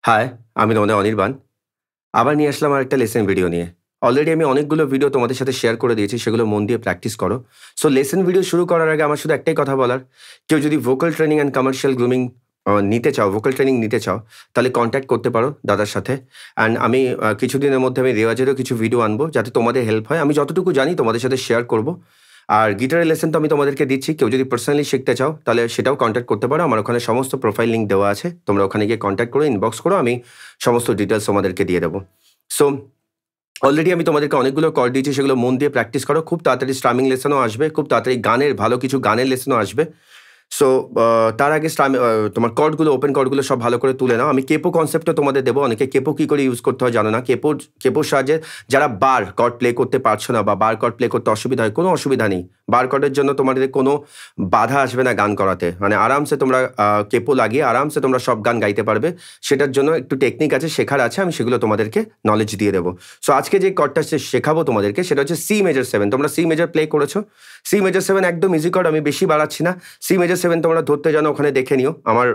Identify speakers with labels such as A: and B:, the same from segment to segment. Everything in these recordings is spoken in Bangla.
A: হাই, আমি অনির্বাণ। আবার নিয়ে আসলাম আরেকটা লেসন ভিডিও নিয়ে। অলরেডি আমি অনেকগুলো ভিডিও তোমাদের সাথে শেয়ার করে দিয়েছি, সেগুলো মন দিয়ে প্র্যাকটিস করো। সো লেসন ভিডিও শুরু করার আগে আমার শুধু একটাই কথা বলার, কেউ যদি vocal training and commercial grooming নিতে চাও, ভোকাল ট্রেনিং নিতে চাও, তাহলে কন্ট্যাক্ট করতে পারো দাদার সাথে। অ্যান্ড আমি কিছুদিনের মধ্যে আমি রেওয়াজেরও কিছু ভিডিও আনবো, যাতে তোমাদের হেল্প হয়। আমি যতটুকু জানি তোমাদের সাথে শেয়ার করব। আর গিটারের লেসন তো আমি তোমাদেরকে দিচ্ছি, কেউ যদি পার্সোনালি শিখতে চাও তাহলে সেটাও কন্ট্যাক্ট করতে পারো। আমার ওখানে সমস্ত প্রোফাইল লিঙ্ক দেওয়া আছে, তোমরা ওখানে গিয়ে কন্ট্যাক্ট করো, ইনবক্স করো, আমি সমস্ত ডিটেলস তোমাদেরকে দিয়ে দেবো। সো অলরেডি আমি তোমাদেরকে অনেকগুলো কর্ড দিয়েছি, সেগুলো মন দিয়ে প্র্যাকটিস করো। খুব তাড়াতাড়ি স্ট্রামিং লেসনও আসবে, খুব তাড়াতাড়ি গানের ভালো কিছু গানের লেসনও আসবে। সো তার আগে তোমার কর্ডগুলো, ওপেন কর্ডগুলো সব ভালো করে তুলে নাও। আমি কেপো কনসেপ্টও তোমাদের দেবো। অনেকে কেপো কী করে ইউজ করতে হয় জানো না। কেপোর সাহায্যে যারা বার কর্ড প্লে করতে পারছো না বা বার কর্ড প্লে করতে অসুবিধা হয়, কোনো অসুবিধা নেই। বার কর্ডের জন্য তোমাদের কোনো বাধা আসবে না গান করাতে। মানে আরামসে তোমরা কেপো লাগিয়ে আরামসে তোমরা সব গান গাইতে পারবে। সেটার জন্য একটু টেকনিক আছে, শেখার আছে, আমি সেগুলো তোমাদেরকে নলেজ দিয়ে দেবো। সো আজকে যে কর্ডটা শেখাবো তোমাদেরকে, সেটা হচ্ছে সি মেজর 7। তোমরা সি মেজর প্লে করেছো। সি মেজর 7 একদম ইজি কর্ড, আমি বেশি বাড়াচ্ছি না। সি মেজর 7 তোমরা ধরতে জানো, ওখানে দেখে নিও, আমার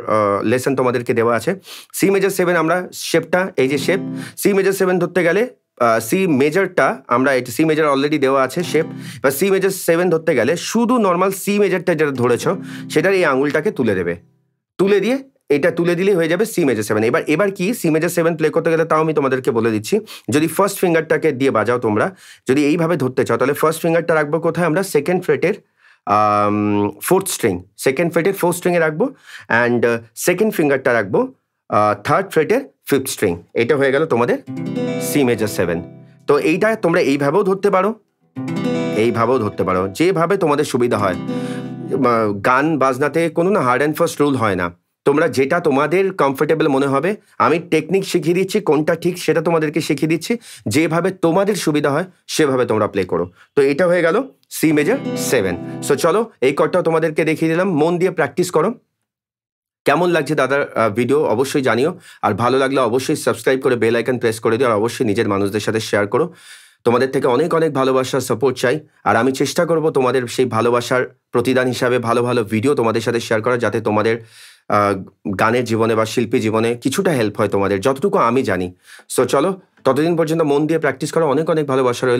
A: লেসন তোমাদেরকে দেওয়া আছে। সি মেজর 7 আমরা শেপটা, এই যে শেপ, সি মেজর 7 ধরতে গেলে সি মেজরটা আমরা, এটা সি মেজর অলরেডি দেওয়া আছে শেপ। বা সি মেজর 7 ধরতে গেলে শুধু নর্মাল সি মেজরটা যেটা ধরেছ সেটার এই আঙুলটাকে তুলে দেবে, তুলে দিয়ে এটা তুলে দিলেই হয়ে যাবে সি মেজর 7। এবার কি সি মেজর 7 প্লে করতে গেলে তাও আমি তোমাদেরকে বলে দিচ্ছি। যদি ফার্স্ট ফিঙ্গারটাকে দিয়ে বাজাও তোমরা, যদি এইভাবে ধরতে চাও, তাহলে ফার্স্ট ফিঙ্গারটা রাখবো কোথায়? আমরা সেকেন্ড ফ্রেটের ফোর্থ স্ট্রিং, সেকেন্ড ফ্রেটের ফোর্থ স্ট্রিংয়ে রাখবো। অ্যান্ড সেকেন্ড ফিঙ্গারটা রাখবো থার্ড ফ্রেটের ফিফথ স্ট্রিং। এটা হয়ে গেল তোমাদের সি মেজর 7। তো এইটা তোমরা এইভাবেও ধরতে পারো, এইভাবেও ধরতে পারো, যেভাবে তোমাদের সুবিধা হয়। গান বাজনাতে কোনো না হার্ড অ্যান্ড ফার্স্ট রুল হয় না। তোমরা যেটা তোমাদের কমফোর্টেবল মনে হবে, আমি টেকনিক শিখিয়ে দিচ্ছি, কোনটা ঠিক সেটা তোমাদেরকে শিখিয়ে দিচ্ছি। যেভাবে তোমাদের সুবিধা হয় সেভাবে তোমরা প্লে করো। তো এটা হয়ে গেল সি মেজর 7। সো চলো, এই কর্ডটাও তোমাদেরকে দেখিয়ে দিলাম, মন দিয়ে প্র্যাকটিস করো। কেমন লাগছে দাদার ভিডিও অবশ্যই জানিও। আর ভালো লাগলে অবশ্যই সাবস্ক্রাইব করে বেল আইকন প্রেস করে দিও। আর অবশ্যই নিজের মানুষদের সাথে শেয়ার করো। তোমাদের থেকে অনেক অনেক ভালোবাসার সাপোর্ট চাই। আর আমি চেষ্টা করব তোমাদের সেই ভালোবাসার প্রতিদান হিসাবে ভালো ভালো ভিডিও তোমাদের সাথে শেয়ার করা, যাতে তোমাদের গানের জীবনে বা শিল্পী জীবনে কিছুটা হেল্প হয় তোমাদের, যতটুকু আমি জানি। সো চলো, ততদিন পর্যন্ত মন দিয়ে প্র্যাকটিস করো। অনেক অনেক ভালোবাসা রইল।